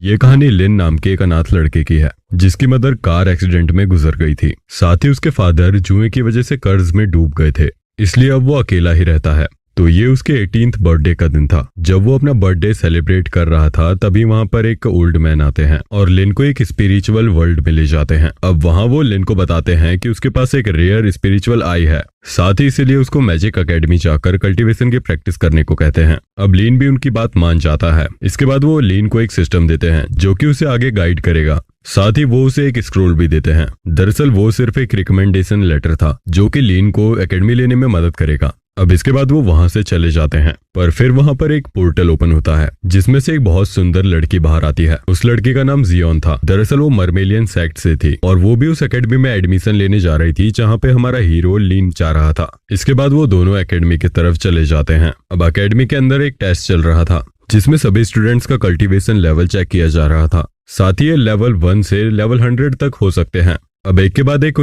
ये कहानी लिन नाम के एक अनाथ लड़के की है जिसकी मदर कार एक्सीडेंट में गुजर गई थी। साथ ही उसके फादर जुए की वजह से कर्ज में डूब गए थे, इसलिए अब वो अकेला ही रहता है। तो ये उसके 18th बर्थडे का दिन था। जब वो अपना बर्थडे सेलिब्रेट कर रहा था तभी वहाँ पर एक ओल्ड मैन आते हैं और लिन को एक स्पिरिचुअल वर्ल्ड में ले जाते हैं। अब वहाँ वो लिन को बताते हैं कि उसके पास एक रेयर स्पिरिचुअल आई है, साथ ही इसीलिए उसको मैजिक एकेडमी जाकर कल्टीवेशन की प्रैक्टिस करने को कहते हैं। अब लिन भी उनकी बात मान जाता है। इसके बाद वो लिन को एक सिस्टम देते हैं जो कि उसे आगे गाइड करेगा। साथ ही वो उसे एक स्क्रोल भी देते हैं। दरअसल वो सिर्फ एक रिकमेंडेशन लेटर था जो कि लिन को एकेडमी लेने में मदद करेगा। अब इसके बाद वो वहां से चले जाते हैं, पर फिर वहां पर एक पोर्टल ओपन होता है जिसमें से एक बहुत सुंदर लड़की बाहर आती है। उस लड़की का नाम जियोन था। दरअसल वो मरमेलियन सेक्ट से थी और वो भी उस एकेडमी में एडमिशन लेने जा रही थी जहाँ पे हमारा हीरो लिन जा रहा था। इसके बाद वो दोनों एकेडमी की तरफ चले जाते हैं। अब एकेडमी के अंदर एक टेस्ट चल रहा था जिसमें सभी स्टूडेंट्स का कल्टीवेशन लेवल चेक किया जा रहा था। साथ ही ये लेवल 1 से लेवल 100 तक हो सकते हैं। अब एक के बाद एक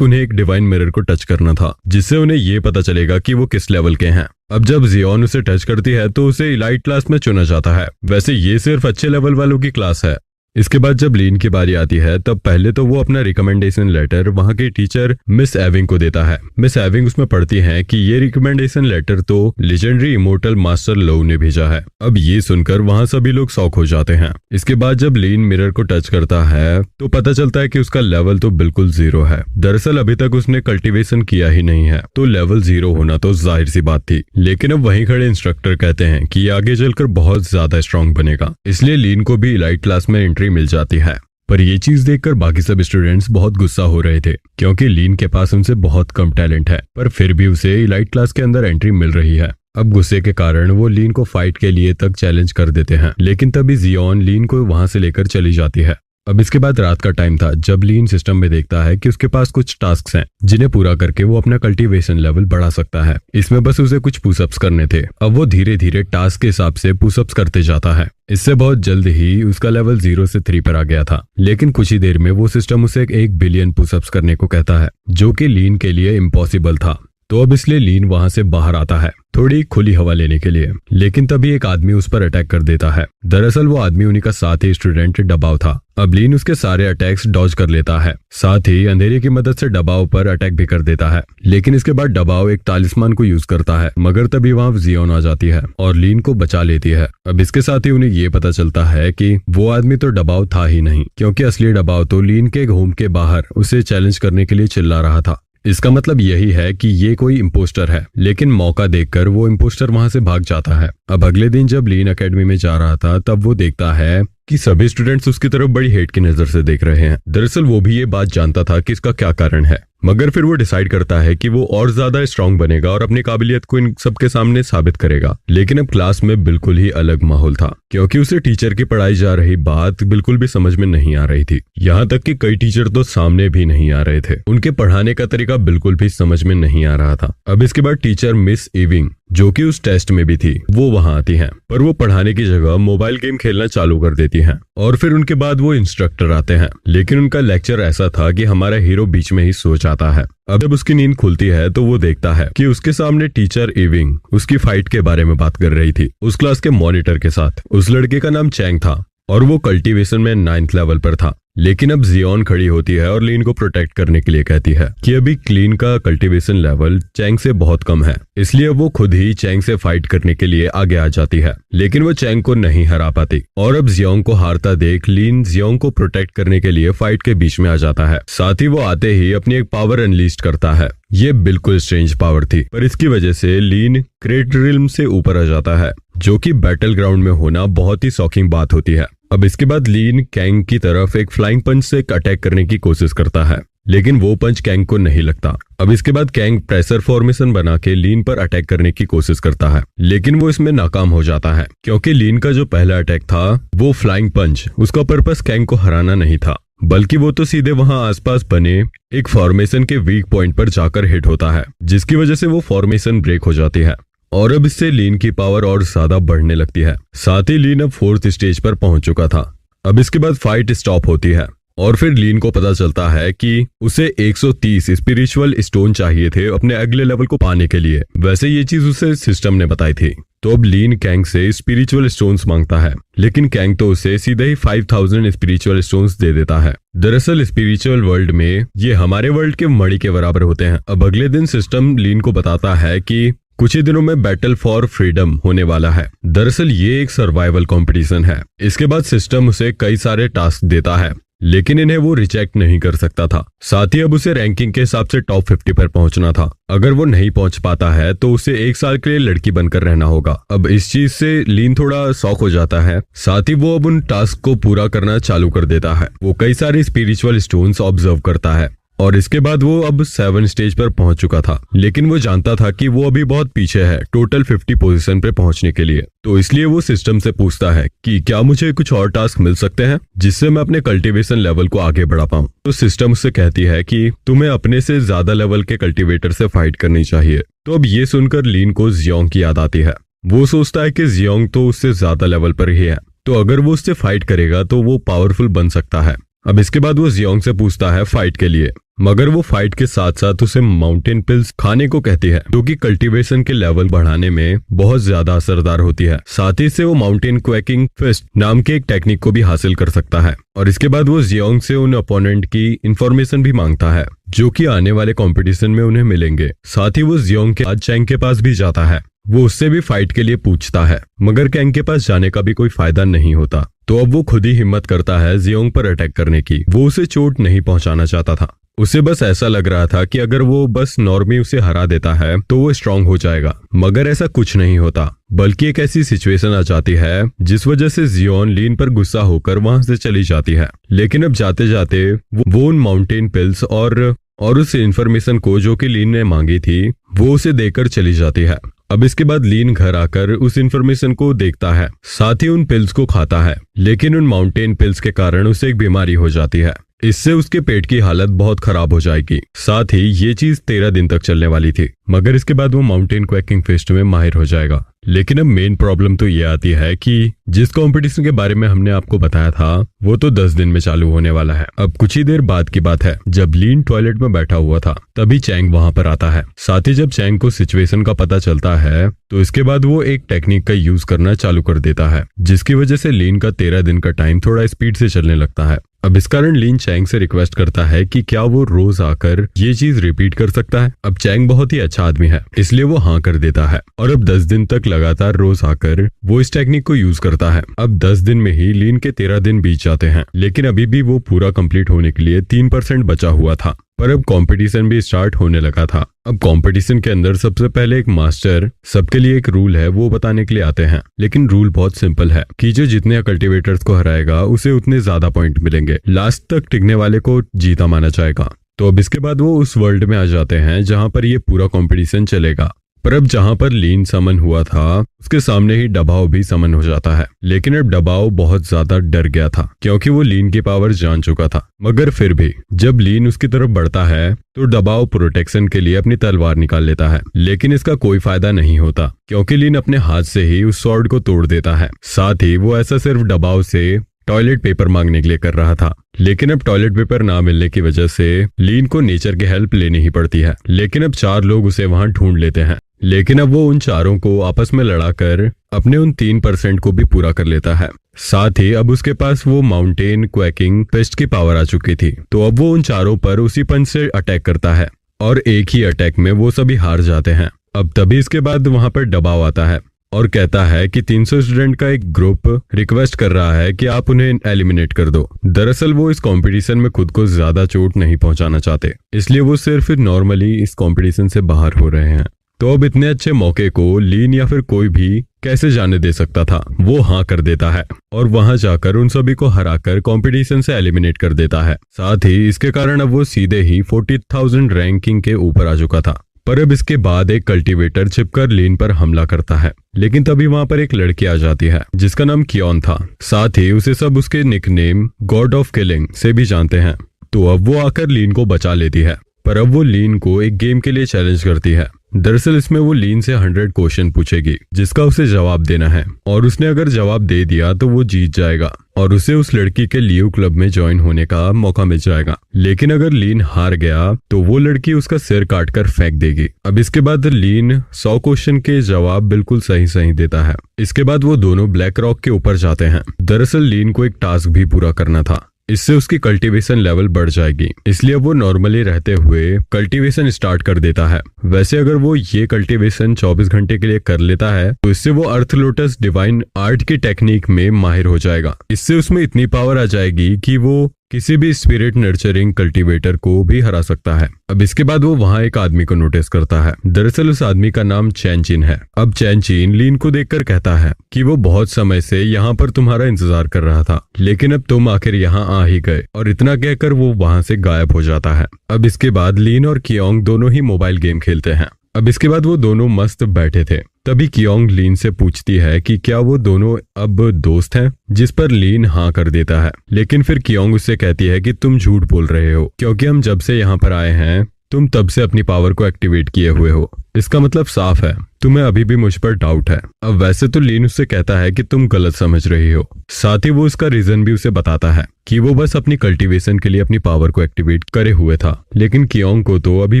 उन्हें एक डिवाइन मिरर को टच करना था जिससे उन्हें ये पता चलेगा कि वो किस लेवल के हैं। अब जब जियोन उसे टच करती है तो उसे इलाइट क्लास में चुना जाता है। वैसे ये सिर्फ अच्छे लेवल वालों की क्लास है। इसके बाद जब लिन की बारी आती है तब पहले तो वो अपना रिकमेंडेशन लेटर वहाँ के टीचर मिस एविंग को देता है। मिस एविंग उसमें पढ़ती हैं कि ये रिकमेंडेशन लेटर तो लेजेंडरी इमोर्टल मास्टर लो ने भेजा है। अब ये सुनकर वहाँ सभी लोग शॉक हो जाते हैं। इसके बाद जब लिन मिरर को टच करता है तो पता चलता है कि उसका लेवल तो बिल्कुल 0 है। दरअसल अभी तक उसने कल्टीवेशन किया ही नहीं है, तो लेवल 0 होना तो जाहिर सी बात थी। लेकिन अब वहीं खड़े इंस्ट्रक्टर कहते हैं कि आगे चलकर बहुत ज्यादा स्ट्रांग बनेगा, इसलिए लिन को भी इलाइट क्लास में मिल जाती है। पर ये चीज देखकर बाकी सब स्टूडेंट्स बहुत गुस्सा हो रहे थे क्योंकि लिन के पास उनसे बहुत कम टैलेंट है, पर फिर भी उसे इलाइट क्लास के अंदर एंट्री मिल रही है। अब गुस्से के कारण वो लिन को फाइट के लिए तक चैलेंज कर देते हैं, लेकिन तभी जियोन लिन को वहां से लेकर चली जाती है। अब इसके बाद रात का टाइम था जब लिन सिस्टम में देखता है कि उसके पास कुछ टास्क हैं जिन्हें पूरा करके वो अपना कल्टीवेशन लेवल बढ़ा सकता है। इसमें बस उसे कुछ पुशअप्स करने थे। अब वो धीरे धीरे टास्क के हिसाब से पुशअप्स करते जाता है। इससे बहुत जल्द ही उसका लेवल 0 से 3 पर आ गया था। लेकिन कुछ ही देर में वो सिस्टम उसे 1 बिलियन पुशअप्स करने को कहता है जो कि लिन के लिए इम्पॉसिबल था। तो अब इसलिए लिन वहां से बाहर आता है थोड़ी खुली हवा लेने के लिए, लेकिन तभी एक आदमी उस पर अटैक कर देता है। दरअसल वो आदमी उन्हीं का साथी स्टूडेंट डबाव था। अब लिन उसके सारे अटैक्स डॉज कर लेता है, साथ ही अंधेरे की मदद से डबाव पर अटैक भी कर देता है। लेकिन इसके बाद डबाव एक तालिस्मान को यूज करता है, मगर तभी वहां जियोन आ जाती है और लिन को बचा लेती है। अब इसके साथ ही उन्हें ये पता चलता है कि वो आदमी तो डबाव था ही नहीं, क्योंकि असली डबाव तो लिन के होम के बाहर उसे चैलेंज करने के लिए चिल्ला रहा था। इसका मतलब यही है कि ये कोई इम्पोस्टर है, लेकिन मौका देखकर वो इम्पोस्टर वहां से भाग जाता है। अब अगले दिन जब लिन एकेडमी में जा रहा था तब वो देखता है कि सभी स्टूडेंट्स उसकी तरफ बड़ी हेट की नजर से देख रहे हैं। दरअसल वो भी ये बात जानता था कि इसका क्या कारण है, मगर फिर वो डिसाइड करता है कि वो और ज्यादा स्ट्रांग बनेगा और अपनी काबिलियत को इन सबके सामने साबित करेगा। लेकिन अब क्लास में बिल्कुल ही अलग माहौल था, क्योंकि उसे टीचर की पढ़ाई जा रही बात बिल्कुल भी समझ में नहीं आ रही थी। यहाँ तक कि कई टीचर तो सामने भी नहीं आ रहे थे। उनके पढ़ाने का तरीका बिल्कुल भी समझ में नहीं आ रहा था। अब इसके बाद टीचर मिस एविंग, जो कि उस टेस्ट में भी थी, वो वहां आती हैं, पर वो पढ़ाने की जगह मोबाइल गेम खेलना चालू कर देती हैं। और फिर उनके बाद वो इंस्ट्रक्टर आते हैं, लेकिन उनका लेक्चर ऐसा था कि हमारा हीरो बीच में ही सो जाता है। अब जब उसकी नींद खुलती है तो वो देखता है कि उसके सामने टीचर एविंग उसकी फाइट के बारे में बात कर रही थी उस क्लास के मॉनिटर के साथ। उस लड़के का नाम चैंग था और वो कल्टीवेशन में 9th लेवल पर था। लेकिन अब जियोन खड़ी होती है और लिन को प्रोटेक्ट करने के लिए कहती है कि अभी लिन का कल्टीवेशन लेवल चैंग से बहुत कम है, इसलिए वो खुद ही चैंग से फाइट करने के लिए आगे आ जाती है। लेकिन वो चैंग को नहीं हरा पाती और अब जियोंग को हारता देख लिन जियोंग को प्रोटेक्ट करने के लिए फाइट के बीच में आ जाता है। साथ ही वो आते ही अपनी एक पावर अनलीस्ट करता है। ये बिल्कुल स्ट्रेंज पावर थी, पर इसकी वजह से लिन क्रेट रिल्म से ऊपर आ जाता है, जो कि बैटल ग्राउंड में होना बहुत ही शॉकिंग बात होती है। अब इसके बाद लिन कैंग की तरफ एक फ्लाइंग पंच से अटैक करने की कोशिश करता है, लेकिन वो पंच कैंग को नहीं लगता। अब इसके बाद कैंग प्रेशर फॉर्मेशन बना के लिन पर अटैक करने की कोशिश करता है, लेकिन वो इसमें नाकाम हो जाता है, क्योंकि लिन का जो पहला अटैक था वो फ्लाइंग पंच, उसका पर्पस कैंग को हराना नहीं था, बल्कि वो तो सीधे वहां आसपास बने एक फॉर्मेशन के वीक पॉइंट पर जाकर हिट होता है, जिसकी वजह से वो फॉर्मेशन ब्रेक हो जाती है। और अब इससे लिन की पावर और ज्यादा बढ़ने लगती है। साथ ही लिन अब 4th स्टेज पर पहुंच चुका था। अब इसके बाद फाइट स्टॉप होती है और फिर लीन को पता चलता है कि उसे 130 स्पिरिचुअल स्टोन चाहिए थे अपने अगले लेवल को पाने के लिए। वैसे ये चीज उसे सिस्टम ने बताई थी। तो अब लीन कैंग से स्पिरिचुअल स्टोन्स मांगता है, लेकिन कैंग तो उसे सीधे ही 5000 स्पिरिचुअल स्टोन्स दे देता है। दरअसल स्पिरिचुअल वर्ल्ड में ये हमारे वर्ल्ड के मणि के बराबर होते हैं। अब अगले दिन सिस्टम लीन को बताता है कि कुछ ही दिनों में बैटल फॉर फ्रीडम होने वाला है। दरअसल ये एक सर्वाइवल कंपटीशन है। इसके बाद सिस्टम उसे कई सारे टास्क देता है, लेकिन इन्हें वो रिजेक्ट नहीं कर सकता था। साथ ही अब उसे रैंकिंग के हिसाब से टॉप 50 पर पहुंचना था। अगर वो नहीं पहुंच पाता है तो उसे 1 साल के लिए लड़की बनकर रहना होगा। अब इस चीज से लीन थोड़ा शॉक हो जाता है। साथ ही वो अब उन टास्क को पूरा करना चालू कर देता है। वो कई सारे स्पिरिचुअल स्टोन्स ऑब्जर्व करता है और इसके बाद वो अब 7 स्टेज पर पहुंच चुका था, लेकिन वो जानता था कि वो अभी बहुत पीछे है टोटल 50 पोजीशन पे पहुंचने के लिए। तो इसलिए वो सिस्टम से पूछता है कि क्या मुझे कुछ और टास्क मिल सकते हैं जिससे मैं अपने कल्टीवेशन लेवल को आगे बढ़ा पाऊं। तो सिस्टम उससे कहती है कि तुम्हें अपने से ज्यादा लेवल के कल्टीवेटर से फाइट करनी चाहिए। तो अब ये सुनकर लीन को जियोंग की याद आती है। वो सोचता है कि जियोंग तो उससे ज्यादा लेवल पर ही है, तो अगर वो उससे फाइट करेगा तो वो पावरफुल बन सकता है। अब इसके बाद वो जियोंग से पूछता है फाइट के लिए, मगर वो फाइट के साथ साथ उसे माउंटेन पिल्स खाने को कहती है, जो कि कल्टीवेशन के लेवल बढ़ाने में बहुत ज्यादा असरदार होती है। साथ ही से वो माउंटेन क्वैकिंग फिस्ट नाम के एक टेक्निक को भी हासिल कर सकता है। और इसके बाद वो जियोंग से उन अपोनेंट की इंफॉर्मेशन भी मांगता है जो कि आने वाले कंपटीशन में उन्हें मिलेंगे। साथ ही वो जियोंग के आज चैंग के पास भी जाता है। वो उससे भी फाइट के लिए पूछता है, मगर कैंग के पास जाने का भी कोई फायदा नहीं होता। तो अब वो खुद ही हिम्मत करता है जियोंग पर अटैक करने की। वो उसे चोट नहीं पहुंचाना चाहता था। उसे बस ऐसा लग रहा था कि अगर वो बस नॉर्मी उसे हरा देता है तो वो स्ट्रांग हो जाएगा, मगर ऐसा कुछ नहीं होता। बल्कि एक ऐसी सिचुएशन आ जाती है जिस वजह से जियोन लीन पर गुस्सा होकर वहां से चली जाती है। लेकिन अब जाते जाते वो उन माउंटेन पिल्स और उस इंफॉर्मेशन को जो कि लीन ने मांगी थी वो उसे देकर चली जाती है। अब इसके बाद लीन घर आकर उस इंफॉर्मेशन को देखता है, साथ ही उन पिल्स को खाता है। लेकिन उन माउंटेन पिल्स के कारण उसे एक बीमारी हो जाती है। इससे उसके पेट की हालत बहुत खराब हो जाएगी। साथ ही ये चीज 13 दिन तक चलने वाली थी, मगर इसके बाद वो माउंटेन क्वैकिंग फिस्ट में माहिर हो जाएगा। लेकिन अब मेन प्रॉब्लम तो ये आती है कि जिस कंपटीशन के बारे में हमने आपको बताया था वो तो 10 दिन में चालू होने वाला है। अब कुछ ही देर बाद की बात है, जब लीन टॉयलेट में बैठा हुआ था तभी चैंग वहां पर आता है। साथ ही जब चैंग को सिचुएशन का पता चलता है तो इसके बाद वो एक टेक्निक का यूज करना चालू कर देता है, जिसकी वजह से लीन का 13 दिन का टाइम थोड़ा स्पीड से चलने लगता है। अब इस कारण लीन चैंग से रिक्वेस्ट करता है कि क्या वो रोज आकर ये चीज रिपीट कर सकता है। अब चैंग बहुत ही अच्छा आदमी है, इसलिए वो हाँ कर देता है और अब 10 दिन तक लगातार रोज आकर वो इस टेक्निक को यूज करता है। अब 10 दिन में ही लीन के 13 दिन बीत जाते हैं, लेकिन अभी भी वो पूरा कंप्लीट होने के लिए 3% बचा हुआ था। पर अब कंपटीशन भी स्टार्ट होने लगा था। अब कंपटीशन के अंदर सबसे पहले एक मास्टर सबके लिए एक रूल है वो बताने के लिए आते हैं, लेकिन रूल बहुत सिंपल है कि जो जितने कल्टीवेटर्स को हराएगा उसे उतने ज्यादा पॉइंट मिलेंगे। लास्ट तक टिकने वाले को जीता माना जाएगा। तो अब इसके बाद वो उस वर्ल्ड में आ जाते हैं जहां पर ये पूरा कंपटीशन चलेगा। पर अब जहां पर लीन समन हुआ था उसके सामने ही डबाओ भी समन हो जाता है। लेकिन अब डबाओ बहुत ज्यादा डर गया था क्योंकि वो लीन की पावर जान चुका था। मगर फिर भी जब लीन उसकी तरफ बढ़ता है तो डबाओ प्रोटेक्शन के लिए अपनी तलवार निकाल लेता है, लेकिन इसका कोई फायदा नहीं होता क्योंकि लीन अपने हाथ से ही उस स्वॉर्ड को तोड़ देता है। साथ ही वो ऐसा सिर्फ डबाओ से टॉयलेट पेपर मांगने के लिए कर रहा था। लेकिन अब टॉयलेट पेपर ना मिलने की वजह से लीन को नेचर की हेल्प लेनी ही पड़ती है। लेकिन अब 4 लोग उसे वहां ढूंढ लेते हैं, लेकिन अब वो उन चारों को आपस में लड़ाकर अपने उन 3% को भी पूरा कर लेता है। साथ ही अब उसके पास वो माउंटेन क्वैकिंग पेस्ट की पावर आ चुकी थी। तो अब वो उन चारों पर उसी पंच से अटैक करता है और एक ही अटैक में वो सभी हार जाते हैं। अब तभी इसके बाद वहां पर दबाव आता है और कहता है कि 300 स्टूडेंट का एक ग्रुप रिक्वेस्ट कर रहा है कि आप उन्हें एलिमिनेट कर दो। दरअसल वो इस कंपटीशन में खुद को ज्यादा चोट नहीं पहुंचाना चाहते, इसलिए वो सिर्फ नॉर्मली इस कंपटीशन से बाहर हो रहे हैं। तो अब इतने अच्छे मौके को लीन या फिर कोई भी कैसे जाने दे सकता था। वो हाँ कर देता है और वहां जाकर उन सभी को हराकर कंपटीशन से एलिमिनेट कर देता है। साथ ही इसके कारण अब वो सीधे ही 40,000 रैंकिंग के ऊपर आ चुका था। पर अब इसके बाद एक कल्टीवेटर छिपकर लीन पर हमला करता है, लेकिन तभी वहां पर एक लड़की आ जाती है जिसका नाम कियोन था। साथ ही उसे सब उसके निकनेम गॉड ऑफ किलिंग से भी जानते हैं। तो अब वो आकर लीन को बचा लेती है, पर अब वो लीन को एक गेम के लिए चैलेंज करती है। दरअसल इसमें वो लीन से 100 क्वेश्चन पूछेगी जिसका उसे जवाब देना है, और उसने अगर जवाब दे दिया तो वो जीत जाएगा और उसे उस लड़की के लियो क्लब में ज्वाइन होने का मौका मिल जाएगा। लेकिन अगर लीन हार गया तो वो लड़की उसका सिर काटकर फेंक देगी। अब इसके बाद लीन 100 क्वेश्चन के जवाब बिल्कुल सही सही देता है। इसके बाद वो दोनों ब्लैक रॉक के ऊपर जाते हैं। दरअसल लीन को एक टास्क भी पूरा करना था, इससे उसकी कल्टीवेशन लेवल बढ़ जाएगी, इसलिए वो नॉर्मली रहते हुए कल्टीवेशन स्टार्ट कर देता है। वैसे अगर वो ये कल्टीवेशन 24 घंटे के लिए कर लेता है तो इससे वो अर्थ लोटस डिवाइन आर्ट की टेक्निक में माहिर हो जाएगा। इससे उसमें इतनी पावर आ जाएगी कि वो किसी भी स्पिरिट नर्चरिंग कल्टीवेटर को भी हरा सकता है। अब इसके बाद वो वहाँ एक आदमी को नोटिस करता है। दरअसल उस आदमी का नाम चैनचिन है। अब चैनचिन लीन को देखकर कहता है कि वो बहुत समय से यहाँ पर तुम्हारा इंतजार कर रहा था, लेकिन अब तुम आखिर यहाँ आ ही गए, और इतना कहकर वो वहाँ से गायब हो जाता है। अब इसके बाद लीन और कियोंग दोनों ही मोबाइल गेम खेलते हैं। अब इसके बाद वो दोनों मस्त बैठे थे, तभी कियोंग लीन से पूछती है कि क्या वो दोनों अब दोस्त हैं, जिस पर लीन हाँ कर देता है। लेकिन फिर कियोंग उससे कहती है कि तुम झूठ बोल रहे हो, क्योंकि हम जब से यहाँ पर आए हैं तुम तब से अपनी पावर को एक्टिवेट किए हुए हो। इसका मतलब साफ है तुम्हें अभी भी मुझ पर डाउट है। अब वैसे तो लीन उससे कहता है कि तुम गलत समझ रही हो, साथ ही वो उसका रीजन भी उसे बताता है कि वो बस अपनी कल्टीवेशन के लिए अपनी पावर को एक्टिवेट करे हुए था। लेकिन कियोंग को तो अभी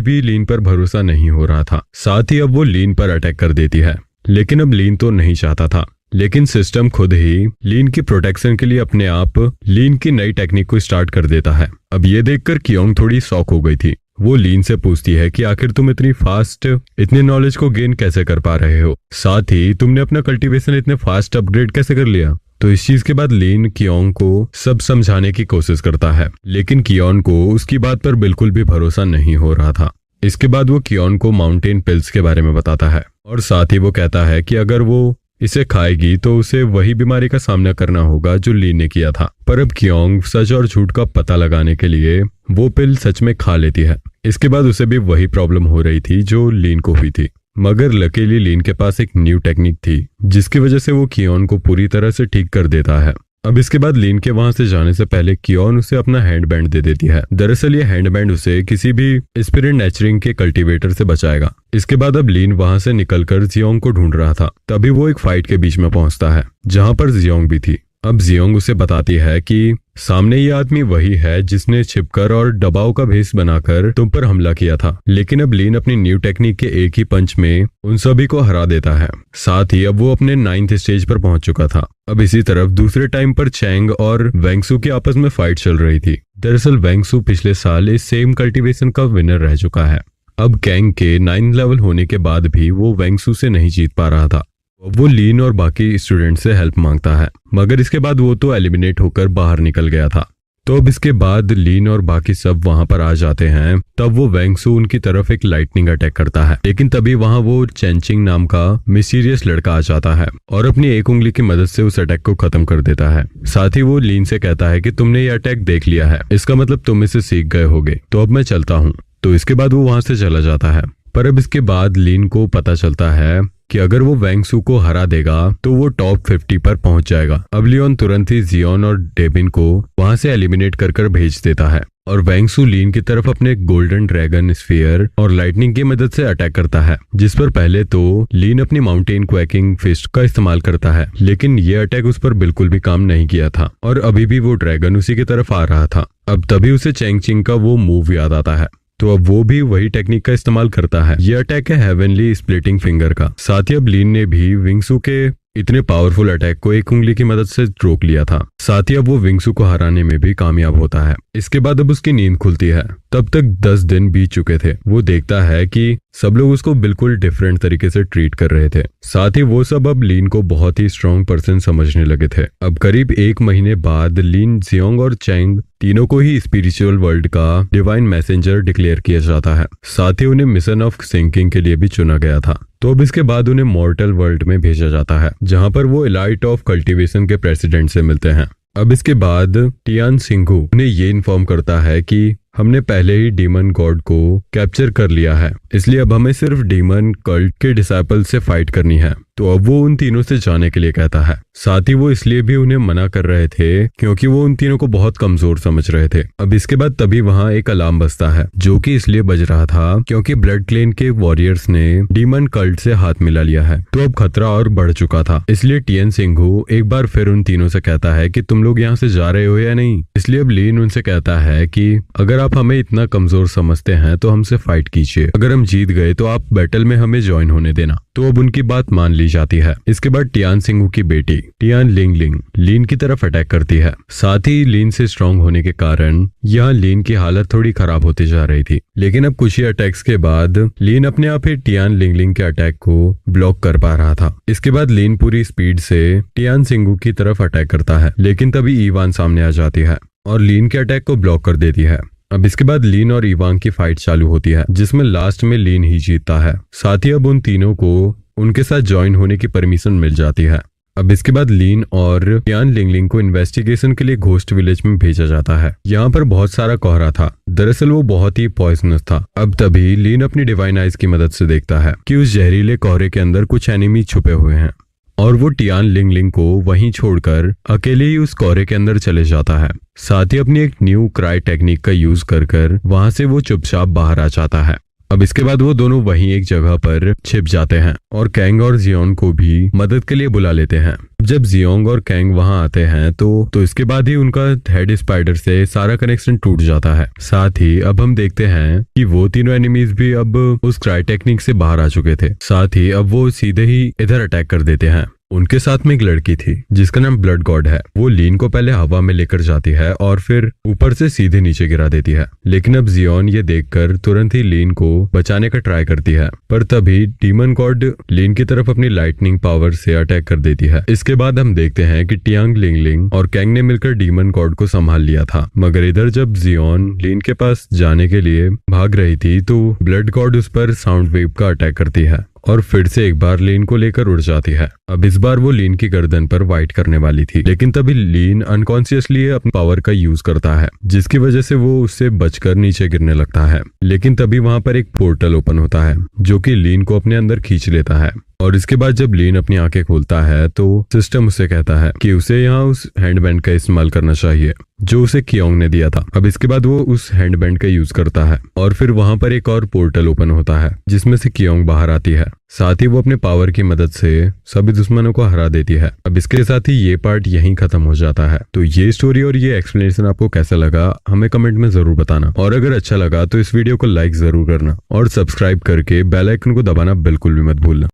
भी लीन पर भरोसा नहीं हो रहा था। साथ ही अब वो लीन पर अटैक कर देती है, लेकिन अब लीन तो नहीं चाहता था, लेकिन सिस्टम खुद ही लीन की प्रोटेक्शन के लिए अपने आप लीन की नई टेक्निक को स्टार्ट कर देता है। अब ये देखकर कियोंग थोड़ी शॉक हो गई थी। वो लीन से पूछती है कि आखिर तुम इतनी फास्ट इतने नॉलेज को गेन कैसे कर पा रहे हो, साथ ही तुमने अपना कल्टीवेशन इतने फास्ट अपग्रेड कैसे कर लिया। तो इस चीज के बाद लीन कियोंग को सब समझाने की कोशिश करता है, लेकिन कियोंग को उसकी बात पर बिल्कुल भी भरोसा नहीं हो रहा था। इसके बाद वो कियोंग को माउंटेन पिल्स के बारे में बताता है, और साथ ही वो कहता है कि अगर वो इसे खाएगी तो उसे वही बीमारी का सामना करना होगा जो लीन ने किया था। पर अब कियोंग सच और झूठ का पता लगाने के लिए वो पिल सच में खा लेती है। इसके बाद उसे भी वही प्रॉब्लम हो रही थी जो लीन को हुई थी, मगर लकीली लीन के पास एक न्यू टेक्निक थी जिसकी वजह से वो कियोंग को पूरी तरह से ठीक कर देता है। अब इसके बाद लीन के वहां से जाने से पहले कियोंग उसे अपना हैंड बैंड दे देती है। दरअसल ये हैंड बैंड उसे किसी भी स्पिरिट नेचरिंग के कल्टीवेटर से बचाएगा। इसके बाद अब लीन वहां से निकलकर जियोंग को ढूंढ रहा था, तभी वो एक फाइट के बीच में पहुंचता है जहां पर जियोंग भी थी। अब जियोंग उसे बताती है कि सामने ये आदमी वही है जिसने छिपकर और दबाव का भेस बनाकर तुम पर हमला किया था। लेकिन अब लीन अपनी न्यू टेक्निक के एक ही पंच में उन सभी को हरा देता है। साथ ही अब वो अपने 9th स्टेज पर पहुंच चुका था। अब इसी तरफ दूसरे टाइम पर चैंग और वेंगसू की आपस में फाइट चल रही थी। दरअसल वेंगसू पिछले साल इस सेम कल्टीवेशन का विनर रह चुका है। अब गैंग के 9th लेवल होने के बाद भी वो वेंगसू से नहीं जीत पा रहा था। वो लीन और बाकी स्टूडेंट से हेल्प मांगता है, मगर इसके बाद वो तो एलिमिनेट होकर बाहर निकल गया था। तो अब इसके बाद लीन और बाकी सब वहां पर आ जाते हैं। तब वो वेंगसू उनकी तरफ एक लाइटनिंग अटैक करता है, लेकिन तभी वहां वो चैनचिंग नाम का मिस्टीरियस लड़का आ जाता है और अपनी एक उंगली की मदद से उस अटैक को खत्म कर देता है। साथ ही वो लीन से कहता है कि तुमने ये अटैक देख लिया है, इसका मतलब तुम इसे सीख गए होगे, तो अब मैं चलता हूँ। तो इसके बाद वो वहां से चला जाता है। पर अब इसके बाद लीन को पता चलता है कि अगर वो वेंगसू को हरा देगा तो वो टॉप 50 पर पहुंच जाएगा। अब लियोन तुरंत ही जियोन और डेबिन को वहां से एलिमिनेट कर भेज देता है, और वेंगसू लीन की तरफ अपने गोल्डन ड्रैगन स्फीयर और लाइटनिंग की मदद से अटैक करता है, जिस पर पहले तो लीन अपनी माउंटेन क्वैकिंग फिस्ट का इस्तेमाल करता है, लेकिन ये अटैक उस पर बिल्कुल भी काम नहीं किया था और अभी भी वो ड्रैगन उसी की तरफ आ रहा था। अब तभी उसे चैंगचिंग का वो मूव याद आता है, तो अब वो भी वही टेक्निक का इस्तेमाल करता है। ये अटैक है हेवनली स्प्लिटिंग फिंगर का। साथ ही अब लीन ने भी विंगसू के इतने पावरफुल अटैक को एक उंगली की मदद से रोक लिया था। साथ ही अब वो विंगसू को हराने में भी कामयाब होता है। इसके बाद अब उसकी नींद खुलती है। तब तक 10 दिन बीत चुके थे। वो देखता है कि सब लोग उसको बिल्कुल डिफरेंट तरीके से ट्रीट कर रहे थे। साथ ही वो सब अब लीन को बहुत ही स्ट्रॉन्ग पर्सन समझने लगे थे। अब करीब 1 महीने बाद लीन, जियोंग और चैंग तीनों को ही स्पिरिचुअल वर्ल्ड का डिवाइन मैसेंजर डिक्लेयर किया जाता है। साथ ही उन्हें मिशन ऑफ सिंकिंग के लिए भी चुना गया था। तो अब इसके बाद उन्हें मॉर्टल वर्ल्ड में भेजा जाता है, जहां पर वो एलाइट ऑफ कल्टीवेशन के प्रेसिडेंट से मिलते हैं। अब इसके बाद टियान सिंघू उन्हें ये इन्फॉर्म करता है कि हमने पहले ही डीमन गॉड को कैप्चर कर लिया है, इसलिए अब हमें सिर्फ डीमन कल्ट के डिसाइपल से फाइट करनी है। तो अब वो उन तीनों से जाने के लिए कहता है। साथ ही वो इसलिए भी उन्हें मना कर रहे थे क्योंकि वो उन तीनों को बहुत कमजोर समझ रहे थे। अब इसके बाद तभी वहाँ एक अलार्म बजता है, जो कि इसलिए बज रहा था क्योंकि ब्लड क्लेन के वॉरियर्स ने डीमन कल्ट से हाथ मिला लिया है। तो अब खतरा और बढ़ चुका था, इसलिए टियन सिंघू एक बार फिर उन तीनों से कहता है कि तुम लोग यहाँ से जा रहे हो या नहीं। इसलिए अब लीन उनसे कहता है कि अगर आप हमें इतना कमजोर समझते हैं तो हमसे फाइट कीजिए, अगर हम जीत गए तो आप बैटल में हमें ज्वाइन होने देना। तो अब उनकी बात मान ली जाती है। इसके बाद टियान सिंघू की बेटी टियान लिंगलिंग लीन की तरफ अटैक करती है। साथ ही लीन से स्ट्रांग होने के कारण यहाँ लीन की हालत थोड़ी खराब होती जा रही थी। लेकिन अब कुछ ही अटैक्स के बाद लीन अपने आप ही टियान लिंगलिंग के अटैक को ब्लॉक कर पा रहा था। इसके बाद लीन पूरी स्पीड से टियान सिंघू की तरफ अटैक करता है, लेकिन तभी ईवान सामने आ जाती है और लीन के अटैक को ब्लॉक कर देती है। अब इसके बाद लीन और इवांग की फाइट चालू होती है, जिसमें लास्ट में लीन ही जीतता है। साथ ही अब उन तीनों को उनके साथ ज्वाइन होने की परमिशन मिल जाती है। अब इसके बाद लीन और टियान लिंगलिंग को इन्वेस्टिगेशन के लिए घोस्ट विलेज में भेजा जाता है। यहाँ पर बहुत सारा कोहरा था, दरअसल वो बहुत ही पॉइजनस था। अब तभी लीन अपनी डिवाइन आइज की मदद से देखता है कि उस जहरीले कोहरे के अंदर कुछ एनिमी छुपे हुए हैं और वो टियान लिंगलिंग को वहीं छोड़कर अकेले ही उस कोहरे के अंदर चले जाता है। साथ ही अपनी एक न्यू क्राई टेक्निक का यूज कर वहां से वो चुपचाप बाहर आ जाता है। अब इसके बाद वो दोनों वहीं एक जगह पर छिप जाते हैं और कैंग और जियोंग को भी मदद के लिए बुला लेते हैं। जब जियोंग और कैंग वहां आते हैं तो इसके बाद ही उनका हेड स्पाइडर से सारा कनेक्शन टूट जाता है। साथ ही अब हम देखते हैं कि वो तीनों एनिमीज भी अब उस क्राई टेक्निक से बाहर आ चुके थे। साथ ही अब वो सीधे ही इधर अटैक कर देते हैं। उनके साथ में एक लड़की थी जिसका नाम ब्लड गॉड है। वो लीन को पहले हवा में लेकर जाती है और फिर ऊपर से सीधे नीचे गिरा देती है। लेकिन अब जियोन ये देखकर तुरंत ही लीन को बचाने का ट्राई करती है, पर तभी डीमन गॉड लीन की तरफ अपनी लाइटनिंग पावर से अटैक कर देती है। इसके बाद हम देखते हैं कि टियांग लिंगलिंग और कैंग ने मिलकर डीमन गॉड को संभाल लिया था। मगर इधर जब जियोन लीन के पास जाने के लिए भाग रही थी तो ब्लड गॉड उस पर साउंड वेव का अटैक करती है और फिर से एक बार लीन को लेकर उड़ जाती है। अब इस बार वो लीन की गर्दन पर वाइट करने वाली थी, लेकिन तभी लीन अनकॉन्शियसली अपनी पावर का यूज करता है, जिसकी वजह से वो उससे बचकर नीचे गिरने लगता है। लेकिन तभी वहां पर एक पोर्टल ओपन होता है जो कि लीन को अपने अंदर खींच लेता है। और इसके बाद जब लीन अपनी आंखें खोलता है तो सिस्टम उसे कहता है कि उसे यहाँ उस हैंडबैंड का इस्तेमाल करना चाहिए जो उसे कियोंग ने दिया था। अब इसके बाद वो उस हैंडबैंड का यूज करता है और फिर वहां पर एक और पोर्टल ओपन होता है जिसमें से कियोंग बाहर आती है। साथ ही वो अपने पावर की मदद से सभी दुश्मनों को हरा देती है। अब इसके साथ ही ये पार्ट यहीं खत्म हो जाता है। तो ये स्टोरी और ये एक्सप्लेनेशन आपको कैसा लगा हमें कमेंट में जरूर बताना, और अगर अच्छा लगा तो इस वीडियो को लाइक जरूर करना और सब्सक्राइब करके बेल आइकन को दबाना बिल्कुल भी मत भूलना।